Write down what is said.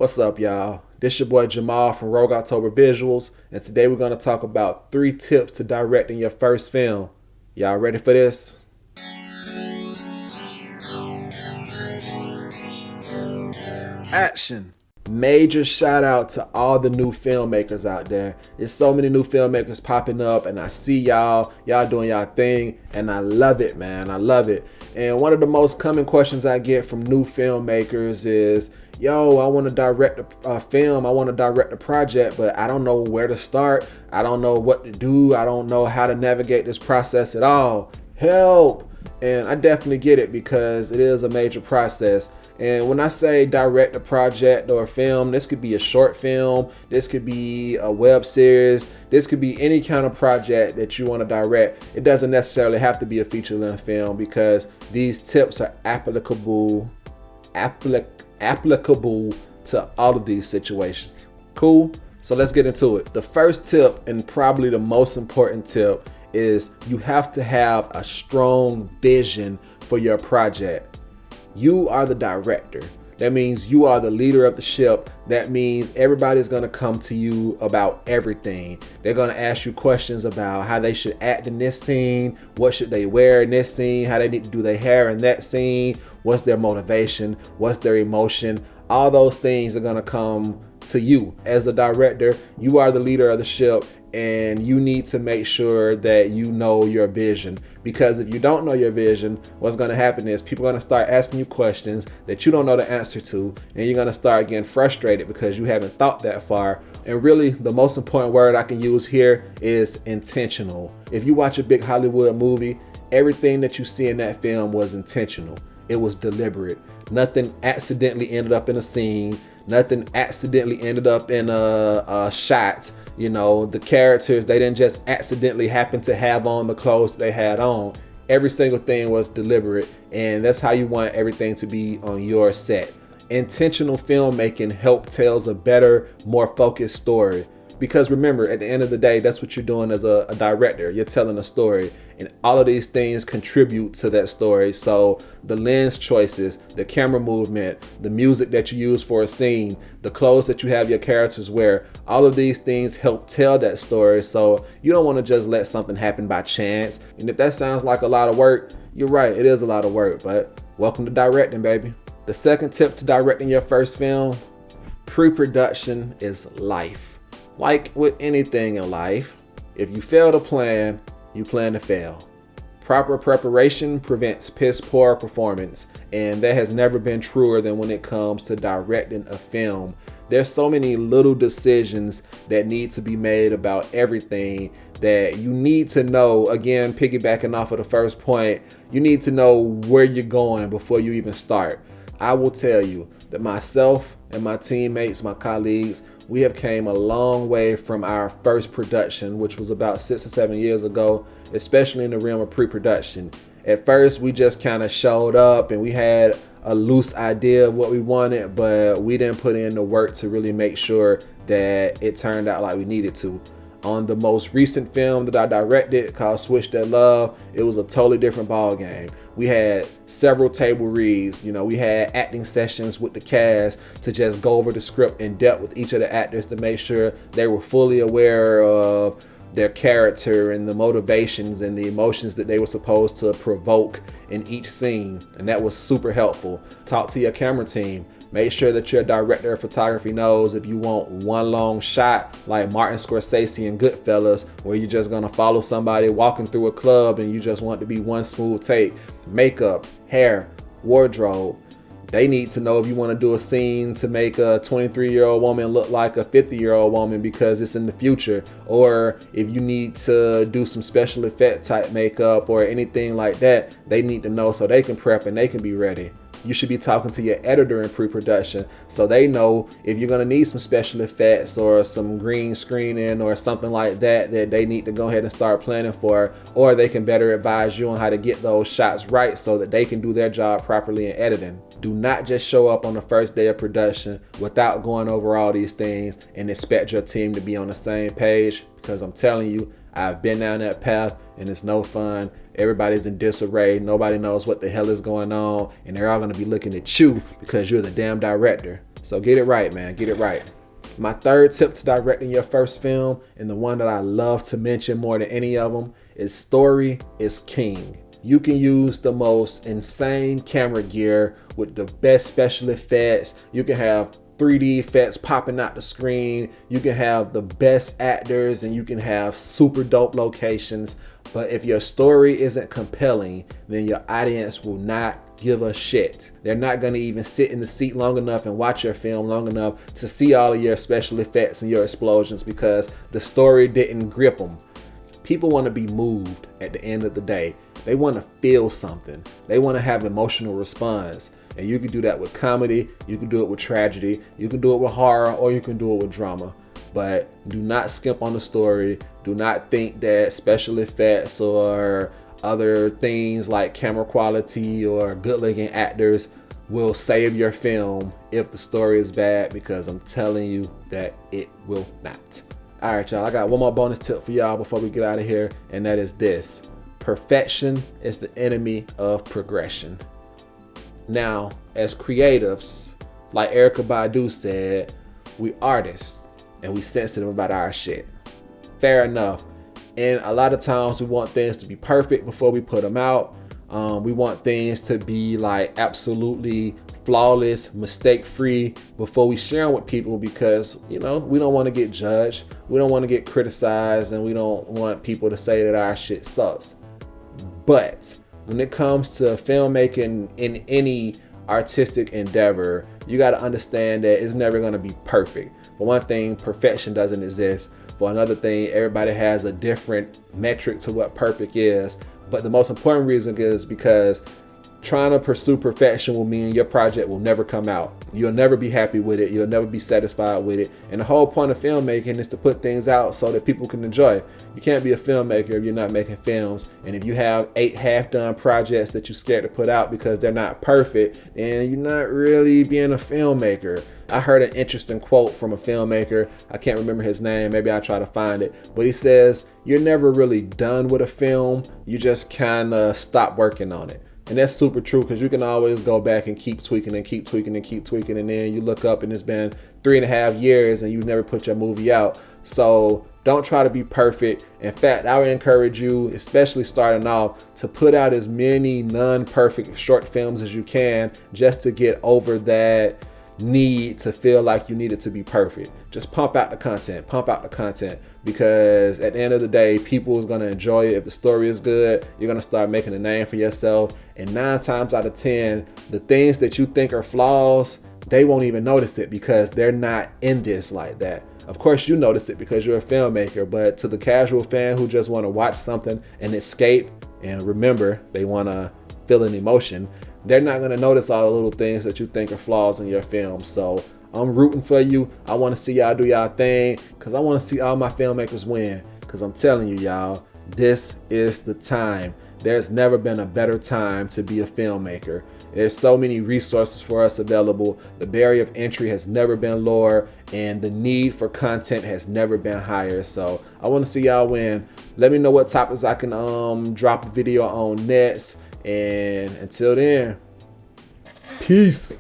What's up, y'all? This your boy Jamal from Rogue October Visuals, and today we're going to talk about 3 tips to directing your first film. Y'all ready for this? Action! Major shout out to all the new filmmakers out there. There's so many new filmmakers popping up, and I see y'all doing y'all thing, and I love it, man. I love it. And one of the most common questions I get from new filmmakers is, yo, I want to direct a film, I want to direct a project, but I don't know where to start. I don't know what to do. I don't know how to navigate this process at all. Help! And I definitely get it, because it is a major process. And when I say direct a project or a film, this could be a short film, this could be a web series, this could be any kind of project that you want to direct. It doesn't necessarily have to be a feature-length film, because these tips are applicable to all of these situations. Cool? So let's get into it. The first tip, and probably the most important tip, is you have to have a strong vision for your project. You are the director. That means you are the leader of the ship. That means everybody's going to come to you about everything. They're going to ask you questions about how they should act in this scene, what should they wear in this scene, how they need to do their hair in that scene, what's their motivation, what's their emotion. All those things are going to come to you. As a director, you are the leader of the ship, and you need to make sure that you know your vision, because if you don't know your vision, what's going to happen is people are going to start asking you questions that you don't know the answer to, and you're going to start getting frustrated because you haven't thought that far. And really, the most important word I can use here is intentional. If you watch a big Hollywood movie, everything that you see in that film was intentional. It was deliberate. Nothing accidentally ended up in a scene. Nothing accidentally ended up in a shot. You know, the characters, they didn't just accidentally happen to have on the clothes they had on. Every single thing was deliberate, and that's how you want everything to be on your set. Intentional filmmaking helps tells a better, more focused story. Because remember, at the end of the day, that's what you're doing as a director. You're telling a story, and all of these things contribute to that story. So the lens choices, the camera movement, the music that you use for a scene, the clothes that you have your characters wear, all of these things help tell that story. So you don't want to just let something happen by chance. And if that sounds like a lot of work, you're right, it is a lot of work, but welcome to directing, baby. The second tip to directing your first film, pre-production is life. Like with anything in life, if you fail to plan, you plan to fail. Proper preparation prevents piss poor performance, and that has never been truer than when it comes to directing a film. There's so many little decisions that need to be made about everything that you need to know. Again, piggybacking off of the first point, you need to know where you're going before you even start. I will tell you that myself and my teammates, my colleagues, we have came a long way from our first production, which was about 6 or 7 years ago, especially in the realm of pre-production. At first, we just kind of showed up and we had a loose idea of what we wanted, but we didn't put in the work to really make sure that it turned out like we needed to. On the most recent film that I directed, called Switch That Love, it was a totally different ball game. We had several table reads. You know, we had acting sessions with the cast to just go over the script in depth with each of the actors to make sure they were fully aware of their character and the motivations and the emotions that they were supposed to provoke in each scene. And that was super helpful. Talk to your camera team. Make sure that your director of photography knows if you want one long shot like Martin Scorsese in Goodfellas, where you're just gonna follow somebody walking through a club and you just want to be one smooth take. Makeup, hair, wardrobe. They need to know if you want to do a scene to make a 23-year-old woman look like a 50-year-old woman because it's in the future, or if you need to do some special effect type makeup or anything like that, they need to know so they can prep and they can be ready. You should be talking to your editor in pre-production so they know if you're going to need some special effects or some green screening or something like that that they need to go ahead and start planning for, or they can better advise you on how to get those shots right so that they can do their job properly in editing. Do not just show up on the first day of production without going over all these things and expect your team to be on the same page, because I'm telling you, I've been down that path and it's no fun. Everybody's in disarray. Nobody knows what the hell is going on, and they're all going to be looking at you because you're the damn director. So get it right, man, get it right. My third tip to directing your first film, and the one that I love to mention more than any of them, is story is king. You can use the most insane camera gear with the best special effects. You can have 3D effects popping out the screen. You can have the best actors and you can have super dope locations. But if your story isn't compelling, then your audience will not give a shit. They're not going to even sit in the seat long enough and watch your film long enough to see all of your special effects and your explosions because the story didn't grip them. People want to be moved at the end of the day. They want to feel something. They want to have emotional response. And you can do that with comedy, you can do it with tragedy, you can do it with horror, or you can do it with drama. But do not skimp on the story. Do not think that special effects or other things like camera quality or good looking actors will save your film if the story is bad, because I'm telling you that it will not. All right, y'all, I got one more bonus tip for y'all before we get out of here, and that is this. Perfection is the enemy of progression. Now, as creatives, like Erykah Badu said, we artists and we sensitive about our shit. Fair enough. And a lot of times we want things to be perfect before we put them out. We want things to be like absolutely flawless, mistake-free before we share them with people, because, you know, we don't want to get judged. We don't want to get criticized, and we don't want people to say that our shit sucks. But when it comes to filmmaking in any artistic endeavor, you got to understand that it's never going to be perfect. For one thing, perfection doesn't exist. For another thing, everybody has a different metric to what perfect is. But the most important reason is because trying to pursue perfection will mean your project will never come out. You'll never be happy with it. You'll never be satisfied with it. And the whole point of filmmaking is to put things out so that people can enjoy it. You can't be a filmmaker if you're not making films. And if you have 8 half-done projects that you're scared to put out because they're not perfect, then you're not really being a filmmaker. I heard an interesting quote from a filmmaker. I can't remember his name. Maybe I'll try to find it. But he says, you're never really done with a film. You just kind of stop working on it. And that's super true, because you can always go back and keep tweaking and keep tweaking and keep tweaking. And then you look up and it's been 3.5 years and you never put your movie out. So don't try to be perfect. In fact, I would encourage you, especially starting off, to put out as many non-perfect short films as you can, just to get over that need to feel like you need it to be perfect. Just pump out the content, because at the end of the day, people is going to enjoy it. If the story is good, you're going to start making a name for yourself. And 9 times out of 10, the things that you think are flaws, they won't even notice it because they're not in this like that. Of course, you notice it because you're a filmmaker, but to the casual fan who just want to watch something and escape, and remember, they want to feel an emotion, they're not going to notice all the little things that you think are flaws in your film. So I'm rooting for you. I want to see y'all do y'all thing, because I want to see all my filmmakers win, because I'm telling you, y'all, this is the time. There's never been a better time to be a filmmaker. There's so many resources for us available. The barrier of entry has never been lower, and the need for content has never been higher. So I want to see y'all win. Let me know what topics I can drop a video on next. And until then, peace.